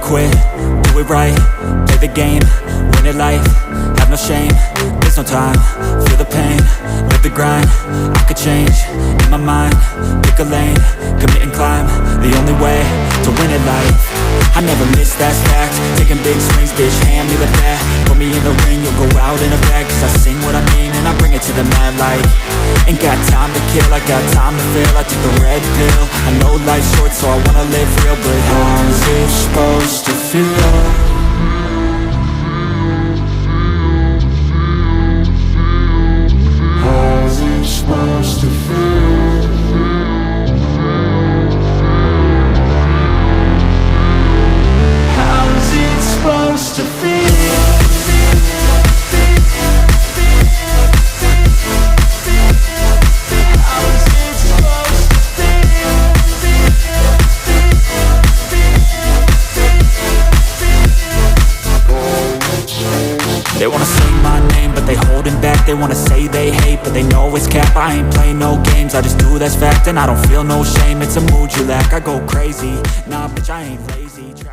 quit, do it right, play the game, win it life, have no shame, there's no time, feel the pain, live the grind, I could change, in my mind, pick a lane, commit and climb, the only way to win at life. I never miss, that's fact, taking big swings, bitch, hand me the bat, put me in the ring, you'll go out in a bag, cause I sing what I mean and I bring it to the mad light. Ain't got time to kill, I got time to feel, I took the red pill, I know life's short so I wanna live real, but how's it supposed to feel? How's it supposed to feel? How's it supposed to feel? They wanna say my name, but they holding back. They wanna say they hate, but they know it's cap. I ain't play no games, I just do that's fact. And I don't feel no shame, it's a mood you lack. I go crazy, nah bitch I ain't lazy.